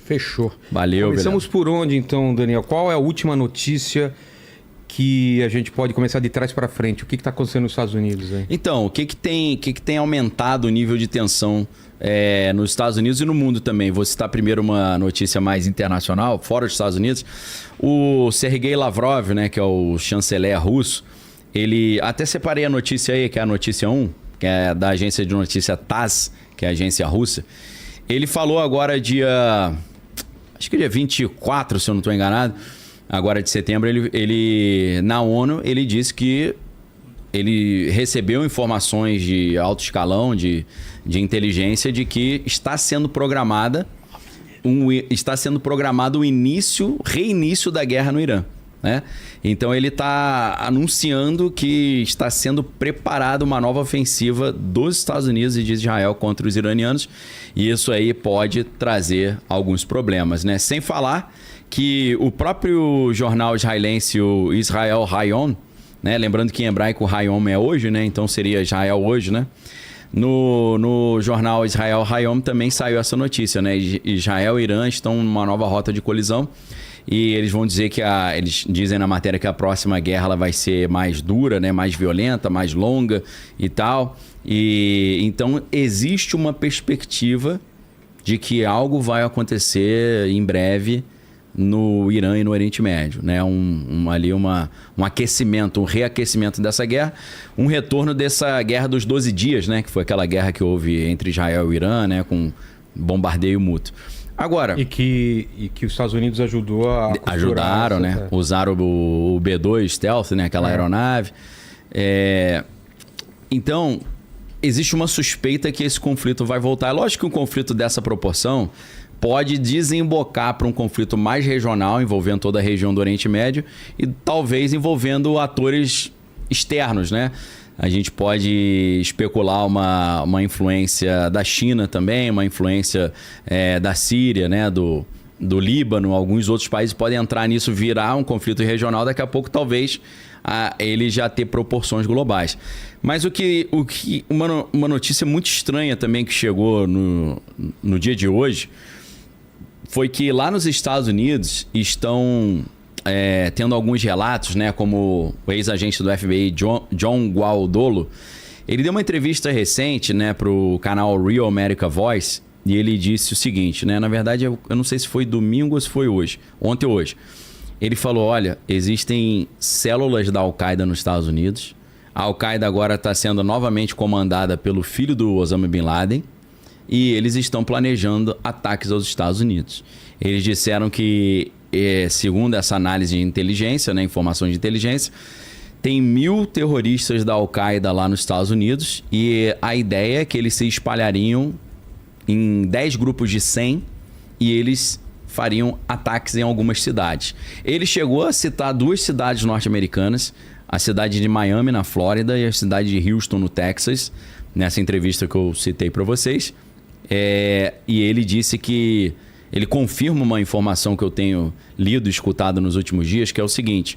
Fechou. Valeu, Começamos por onde, então, Daniel? Qual é a última notícia que a gente pode começar de trás para frente? O que está acontecendo nos Estados Unidos aí? Então, o que tem aumentado o nível de tensão nos Estados Unidos e no mundo também? Vou citar primeiro uma notícia mais internacional, fora dos Estados Unidos. O Sergei Lavrov, né, que é o chanceler russo, ele... Até separei a notícia aí, que é a notícia 1, que é da agência de notícia TASS, que é a agência russa. Ele falou agora acho que dia 24, se eu não estou enganado, agora de setembro, ele na ONU, ele disse que ele recebeu informações de alto escalão, de inteligência, de que está sendo programado o reinício da guerra no Irã. Né? Então ele está anunciando que está sendo preparada uma nova ofensiva dos Estados Unidos e de Israel contra os iranianos, e isso aí pode trazer alguns problemas, né? Sem falar que o próprio jornal israelense, o Israel Hayom, né? Lembrando que em hebraico Hayom é hoje, né? Então seria Israel hoje, né? No jornal Israel Hayom também saiu essa notícia, né? Israel e Irã estão numa nova rota de colisão. E eles vão dizer que eles dizem na matéria que a próxima guerra ela vai ser mais dura, né? Mais violenta, mais longa e tal. E então existe uma perspectiva de que algo vai acontecer em breve no Irã e no Oriente Médio, né? Um aquecimento, um reaquecimento dessa guerra, um retorno dessa guerra dos 12 dias, né? Que foi aquela guerra que houve entre Israel e Irã, né? Com bombardeio mútuo. Agora... E que os Estados Unidos ajudaram, né? Usaram o B-2 Stealth, né? Aquela aeronave. Então, existe uma suspeita que esse conflito vai voltar. É lógico que um conflito dessa proporção pode desembocar para um conflito mais regional, envolvendo toda a região do Oriente Médio e talvez envolvendo atores externos, né? A gente pode especular uma influência da China também, uma influência da Síria, né? Do Líbano, alguns outros países podem entrar nisso, virar um conflito regional, daqui a pouco talvez ele já ter proporções globais. Mas uma notícia muito estranha também que chegou no dia de hoje foi que lá nos Estados Unidos estão... tendo alguns relatos, né, como o ex-agente do FBI, John Gualdolo, ele deu uma entrevista recente, né, para o canal Real America Voice, e ele disse o seguinte, né, na verdade eu não sei se foi domingo ou se foi ontem ou hoje. Ele falou, olha, existem células da Al-Qaeda nos Estados Unidos, a Al-Qaeda agora está sendo novamente comandada pelo filho do Osama Bin Laden, e eles estão planejando ataques aos Estados Unidos. Eles disseram que segundo essa análise de inteligência, né, informações de inteligência, tem 1.000 terroristas da Al-Qaeda lá nos Estados Unidos e a ideia é que eles se espalhariam em 10 grupos de 100 e eles fariam ataques em algumas cidades. Ele chegou a citar 2 cidades norte-americanas, a cidade de Miami, na Flórida, e a cidade de Houston, no Texas, nessa entrevista que eu citei para vocês. E ele disse que ele confirma uma informação que eu tenho lido e escutado nos últimos dias, que é o seguinte: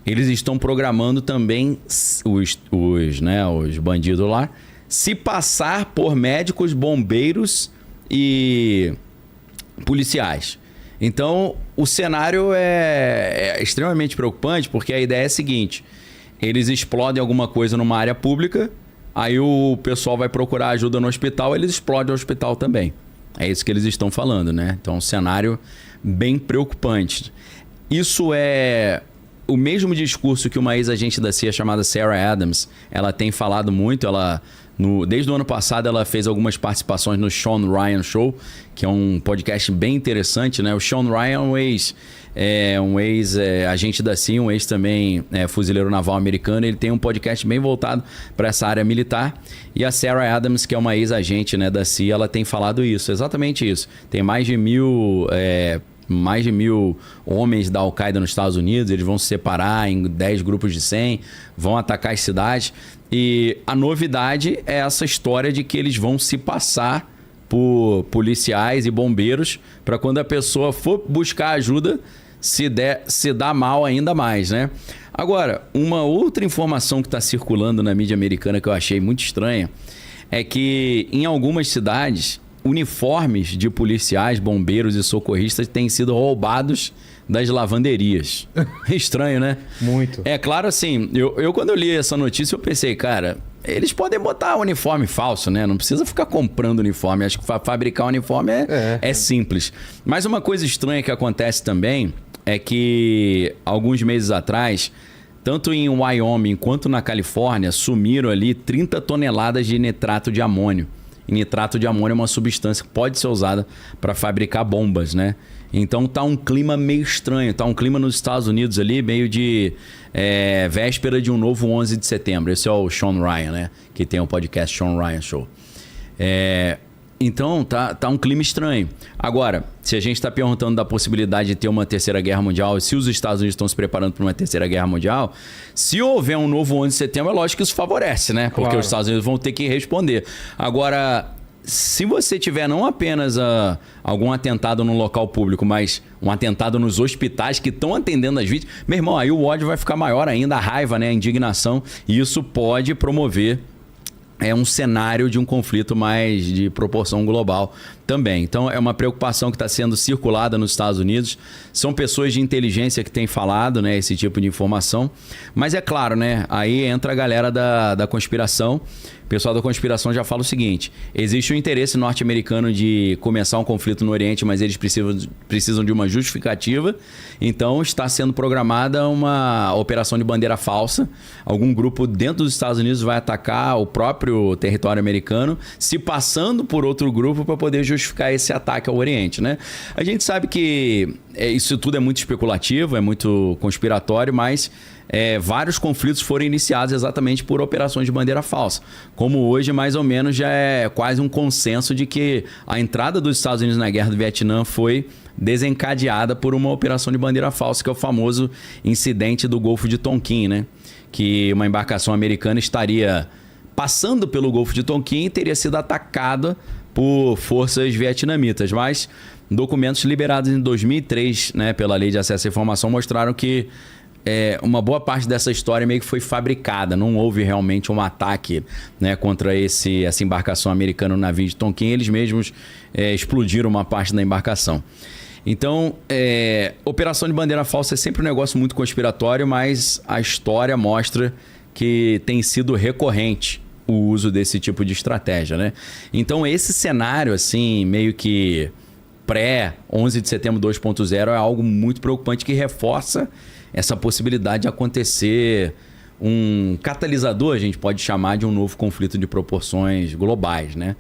eles estão programando também os bandidos lá se passar por médicos, bombeiros e policiais. Então, o cenário é extremamente preocupante, porque a ideia é a seguinte: eles explodem alguma coisa numa área pública, aí o pessoal vai procurar ajuda no hospital, eles explodem o hospital também. É isso que eles estão falando, né? Então, um cenário bem preocupante. Isso é o mesmo discurso que uma ex-agente da CIA chamada Sarah Adams, ela tem falado muito. Desde o ano passado, ela fez algumas participações no Sean Ryan Show, que é um podcast bem interessante, né? O Sean Ryan é um ex-agente da CIA, um ex também fuzileiro naval americano. Ele tem um podcast bem voltado para essa área militar. E a Sarah Adams, que é uma ex-agente, né, da CIA, ela tem falado isso, exatamente isso. Tem mais de 1.000 homens da Al-Qaeda nos Estados Unidos. Eles vão se separar em 10 grupos de 100, vão atacar as cidades. E a novidade é essa história de que eles vão se passar por policiais e bombeiros para quando a pessoa for buscar ajuda, se dar mal ainda mais, né? Agora, uma outra informação que está circulando na mídia americana que eu achei muito estranha é que em algumas cidades uniformes de policiais, bombeiros e socorristas têm sido roubados das lavanderias. Estranho, né? Muito. É claro, assim, eu quando eu li essa notícia, eu pensei, cara, eles podem botar uniforme falso, né? Não precisa ficar comprando uniforme. Acho que fabricar uniforme é simples. Mas uma coisa estranha que acontece também é que alguns meses atrás, tanto em Wyoming quanto na Califórnia, sumiram ali 30 toneladas de nitrato de amônio. E nitrato de amônio é uma substância que pode ser usada para fabricar bombas, né? Então tá um clima meio estranho, tá um clima nos Estados Unidos ali, meio de véspera de um novo 11 de setembro. Esse é o Sean Ryan, né? Que tem o podcast Sean Ryan Show. Então tá um clima estranho. Agora, se a gente está perguntando da possibilidade de ter uma terceira guerra mundial, e se os Estados Unidos estão se preparando para uma terceira guerra mundial, se houver um novo 11 de setembro, é lógico que isso favorece, né? Porque os Estados Unidos vão ter que responder. Agora, se você tiver não apenas algum atentado no local público, mas um atentado nos hospitais que estão atendendo as vítimas, meu irmão, aí o ódio vai ficar maior ainda, a raiva, né, a indignação, e isso pode promover um cenário de um conflito mais de proporção global também. Então, é uma preocupação que está sendo circulada nos Estados Unidos. São pessoas de inteligência que têm falado, né, esse tipo de informação. Mas é claro, né, aí entra a galera da conspiração. O pessoal da conspiração já fala o seguinte: existe um interesse norte-americano de começar um conflito no Oriente, mas eles precisam de uma justificativa. Então, está sendo programada uma operação de bandeira falsa. Algum grupo dentro dos Estados Unidos vai atacar o próprio território americano, se passando por outro grupo para poder justificar esse ataque ao Oriente, né? A gente sabe que isso tudo é muito especulativo, é muito conspiratório, mas vários conflitos foram iniciados exatamente por operações de bandeira falsa. Como hoje, mais ou menos, já é quase um consenso de que a entrada dos Estados Unidos na Guerra do Vietnã foi desencadeada por uma operação de bandeira falsa, que é o famoso incidente do Golfo de Tonkin, né? Que uma embarcação americana estaria passando pelo Golfo de Tonkin e teria sido atacada por forças vietnamitas. Mas documentos liberados em 2003, né, pela Lei de Acesso à Informação, mostraram que uma boa parte dessa história meio que foi fabricada. Não houve realmente um ataque, né, contra essa embarcação americana no navio de Tonkin. Eles mesmos explodiram uma parte da embarcação. Então, operação de bandeira falsa é sempre um negócio muito conspiratório, mas a história mostra que tem sido recorrente o uso desse tipo de estratégia, né? Então, esse cenário, assim, meio que pré-11 de setembro 2.0 é algo muito preocupante que reforça essa possibilidade de acontecer um catalisador, a gente pode chamar, de um novo conflito de proporções globais, né?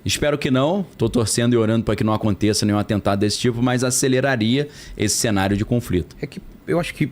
Espero que não, estou torcendo e orando para que não aconteça nenhum atentado desse tipo, mas aceleraria esse cenário de conflito. É que eu acho que